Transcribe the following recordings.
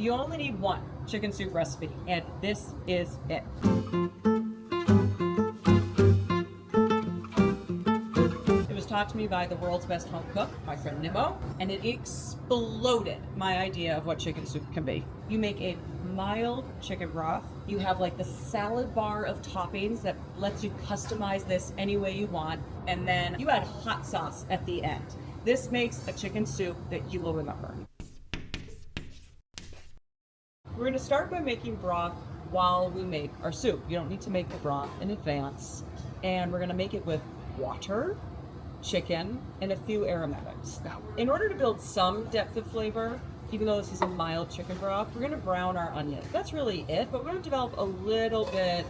You only need one chicken soup recipe, and this is it. It was taught to me by the world's best home cook, my friend Nimco, and it exploded my idea of what chicken soup can be. You make a mild chicken broth. You have like the salad bar of toppings that lets you customize this any way you want, and then you add hot sauce at the end. This makes a chicken soup that you will remember. We're going to start by making broth while we make our soup. You don't need to make the broth in advance. And we're going to make it with water, chicken, and a few aromatics. In order to build some depth of flavor, even though this is a mild chicken broth, we're going to brown our onions. That's really it, but we're going to develop a little bit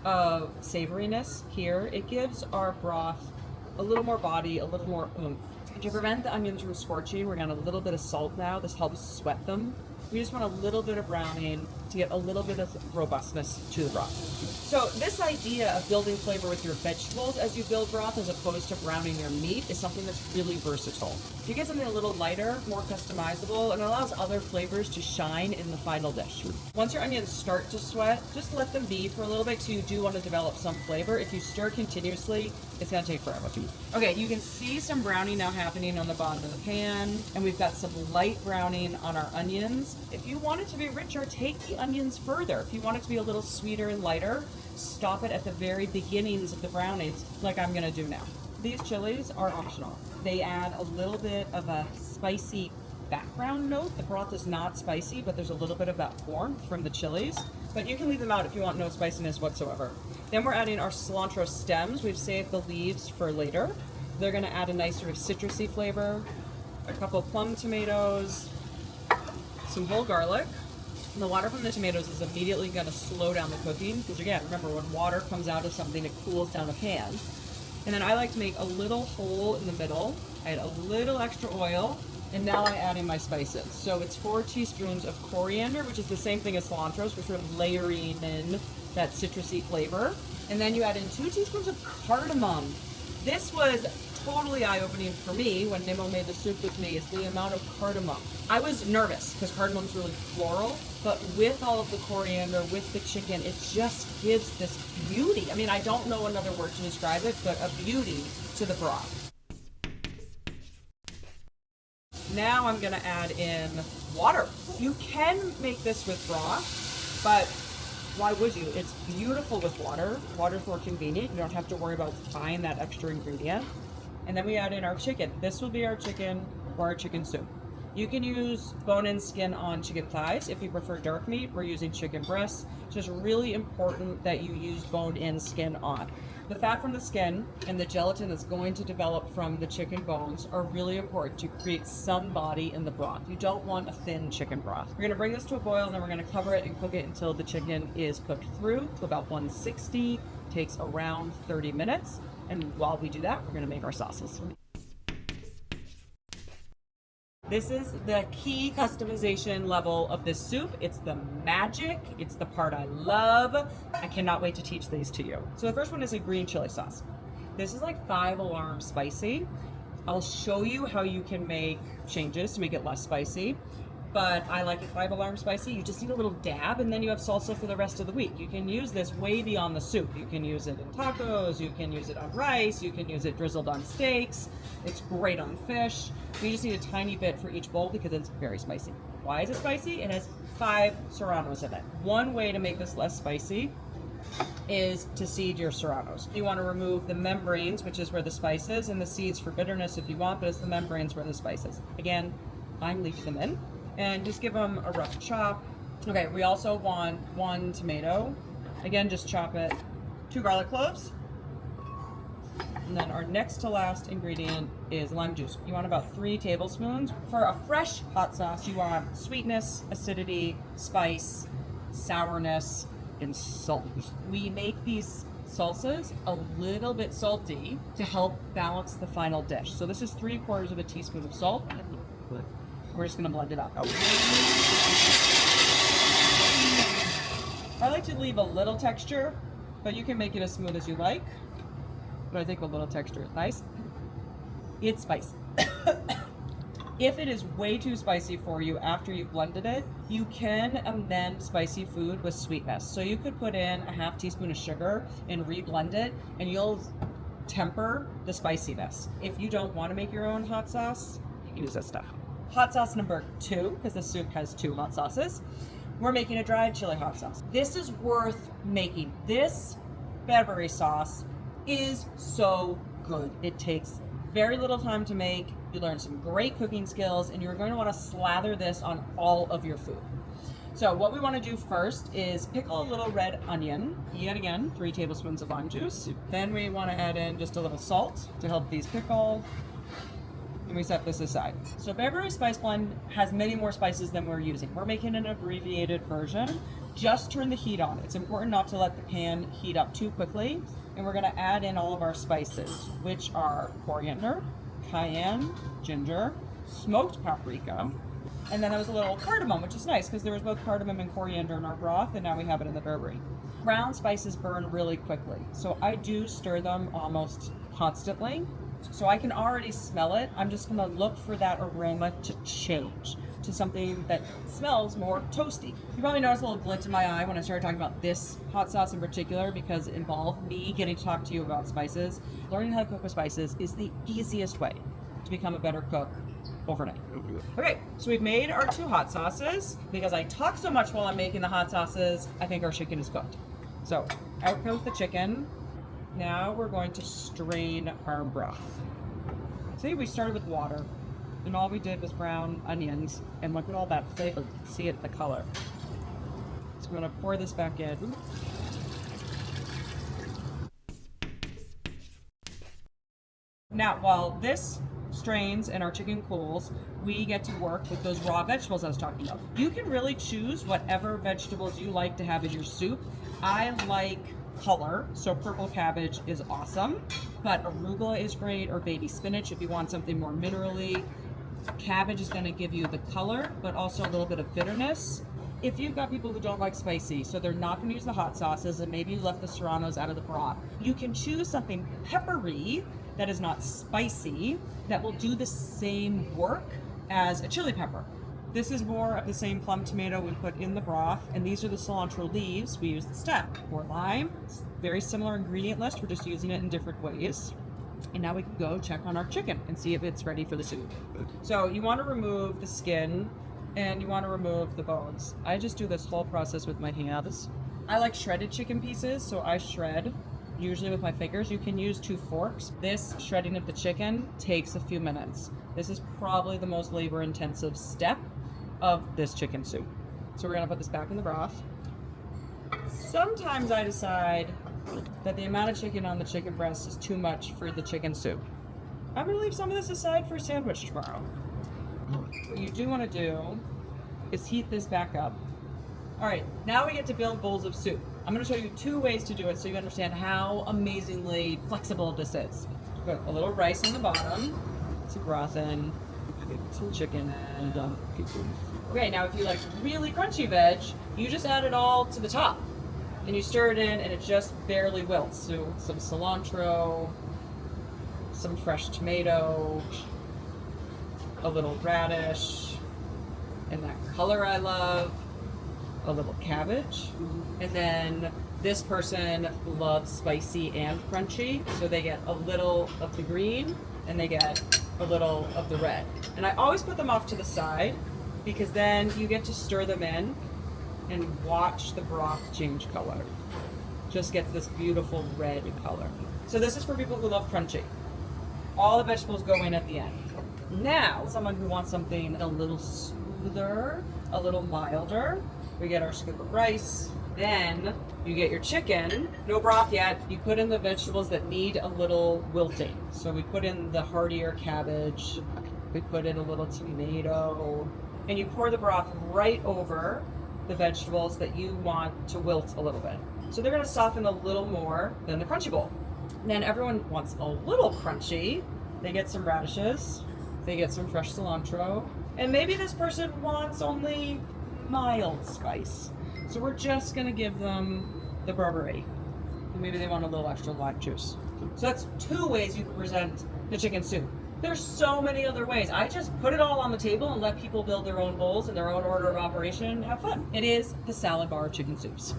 of savoriness here. It gives our broth a little more body, a little more oomph. To prevent the onions from scorching, we're going to add a little bit of salt now. This helps sweat them. We just want a little bit of browning to get a little bit of robustness to the broth. So this idea of building flavor with your vegetables as you build broth as opposed to browning your meat is something that's really versatile. You get something a little lighter, more customizable, and it allows other flavors to shine in the final dish. Once your onions start to sweat, just let them be for a little bit because you do want to develop some flavor. If you stir continuously, it's going to take forever. Okay, you can see some browning now happening on the bottom of the pan, and we've got some light browning on our onions. If you want it to be richer, take the onions further. If you want it to be a little sweeter and lighter, stop it at the very beginnings of the brownings, like I'm going to do now. These chilies are optional. They add a little bit of a spicy background note. The broth is not spicy, but there's a little bit of that warmth from the chilies. But you can leave them out if you want no spiciness whatsoever. Then we're adding our cilantro stems. We've saved the leaves for later. They're going to add a nice sort of citrusy flavor. A couple plum tomatoes, some whole garlic. And the water from the tomatoes is immediately going to slow down the cooking because, again, remember, when water comes out of something, it cools down a pan. And then I like to make a little hole in the middle. I add a little extra oil, and now I add in my spices. So it's 4 teaspoons of coriander, which is the same thing as cilantro, so we're sort of layering in that citrusy flavor. And then you add in 2 teaspoons of cardamom. This was totally eye-opening for me when Nimco made the soup with me, is the amount of cardamom. I was nervous because cardamom's really floral, but with all of the coriander, with the chicken, it just gives this beauty. I mean, I don't know another word to describe it, but a beauty to the broth. Now I'm gonna add in water. You can make this with broth, but why would you? It's beautiful with water. Water's more convenient. You don't have to worry about buying that extra ingredient. And then we add in our chicken. This will be our chicken or our chicken soup. You can use bone and skin on chicken thighs. If you prefer dark meat, we're using chicken breasts. It's just really important that you use bone and skin on. The fat from the skin and the gelatin that's going to develop from the chicken bones are really important to create some body in the broth. You don't want a thin chicken broth. We're gonna bring this to a boil, and then we're gonna cover it and cook it until the chicken is cooked through to about 160. Takes around 30 minutes. And while we do that, we're gonna make our sauces. This is the key customization level of this soup. It's the magic. It's the part I love. I cannot wait to teach these to you. So the first one is a green chili sauce. This is like 5-alarm spicy. I'll show you how you can make changes to make it less spicy. But I like it 5-alarm spicy. You just need a little dab, and then you have salsa for the rest of the week. You can use this way beyond the soup. You can use it in tacos, you can use it on rice, you can use it drizzled on steaks. It's great on fish. We just need a tiny bit for each bowl because it's very spicy. Why is it spicy? It has 5 serranos in it. One way to make this less spicy is to seed your serranos. You want to remove the membranes, which is where the spice is, and the seeds for bitterness if you want, but it's the membranes where the spice is. Again, I'm leaving them in. And just give them a rough chop. Okay, we also want 1 tomato. Again, just chop it. 2 garlic cloves. And then our next to last ingredient is lime juice. You want about 3 tablespoons. For a fresh hot sauce, you want sweetness, acidity, spice, sourness, and salt. We make these salsas a little bit salty to help balance the final dish. So this is 3/4 of a teaspoon of salt. We're just gonna blend it up. I like to leave a little texture, but you can make it as smooth as you like. But I think a little texture is nice. It's spicy. If it is way too spicy for you after you've blended it, you can amend spicy food with sweetness. So you could put in a half teaspoon of sugar and re-blend it, and you'll temper the spiciness. If you don't want to make your own hot sauce, you can use this stuff. Hot sauce number 2, because the soup has 2 hot sauces. We're making a dried chili hot sauce. This is worth making. This berbere sauce is so good. It takes very little time to make. You learn some great cooking skills, and you're going to want to slather this on all of your food. So what we want to do first is pickle a little red onion. Yet again, 3 tablespoons of lime juice. Then we want to add in just a little salt to help these pickle. And we set this aside. So berbere spice blend has many more spices than we're using. We're making an abbreviated version. Just turn the heat on. It's important not to let the pan heat up too quickly. And we're going to add in all of our spices, which are coriander, cayenne, ginger, smoked paprika, and then there was a little cardamom, which is nice because there was both cardamom and coriander in our broth, and now we have it in the berbere. Brown spices burn really quickly, so I do stir them almost constantly. So I can already smell it. I'm just gonna look for that aroma to change to something that smells more toasty. You probably noticed a little glint in my eye when I started talking about this hot sauce in particular, because it involved me getting to talk to you about spices. Learning how to cook with spices is the easiest way to become a better cook overnight. Okay, so we've made our 2 hot sauces. Because I talk so much while I'm making the hot sauces, I think our chicken is cooked. So out goes the chicken. Now we're going to strain our broth. See, we started with water, and all we did was brown onions, and look at all that flavor. See it, the color. So I'm gonna pour this back in. Now, while this strains and our chicken cools, we get to work with those raw vegetables I was talking about. You can really choose whatever vegetables you like to have in your soup. I like color, so purple cabbage is awesome, but arugula is great, or baby spinach if you want something more minerally. Cabbage is going to give you the color, but also a little bit of bitterness. If you've got people who don't like spicy, so they're not going to use the hot sauces, and maybe you left the serranos out of the broth, you can choose something peppery that is not spicy, that will do the same work as a chili pepper. This is more of the same plum tomato we put in the broth, and these are the cilantro leaves we use the stem. Or lime, it's very similar ingredient list, we're just using it in different ways. And now we can go check on our chicken and see if it's ready for the soup. So you want to remove the skin, and you want to remove the bones. I just do this whole process with my hands. I like shredded chicken pieces, so I shred usually with my fingers. You can use 2 forks. This shredding of the chicken takes a few minutes. This is probably the most labor-intensive step of this chicken soup. So we're gonna put this back in the broth. Sometimes I decide that the amount of chicken on the chicken breast is too much for the chicken soup. I'm gonna leave some of this aside for a sandwich tomorrow. What you do wanna do is heat this back up. All right, now we get to build bowls of soup. I'm gonna show you 2 ways to do it so you understand how amazingly flexible this is. Put a little rice on the bottom, some broth in, some chicken, and okay, now if you like really crunchy veg, you just add it all to the top. And you stir it in, and it just barely wilts. So some cilantro, some fresh tomato, a little radish, and that color I love, a little cabbage, and then this person loves spicy and crunchy, so they get a little of the green, and they get a little of the red. And I always put them off to the side, because then you get to stir them in and watch the broth change color. Just gets this beautiful red color. So this is for people who love crunchy. All the vegetables go in at the end. Now, someone who wants something a little smoother, a little milder, we get our scoop of rice. Then you get your chicken, no broth yet. You put in the vegetables that need a little wilting. So we put in the heartier cabbage, we put in a little tomato, and you pour the broth right over the vegetables that you want to wilt a little bit. So they're gonna soften a little more than the crunchy bowl. And then everyone wants a little crunchy. They get some radishes, they get some fresh cilantro, and maybe this person wants only mild spice. So we're just gonna give them the berbere. Maybe they want a little extra lime juice. So that's 2 ways you can present the chicken soup. There's so many other ways. I just put it all on the table and let people build their own bowls in their own order of operation and have fun. It is the salad bar of chicken soups.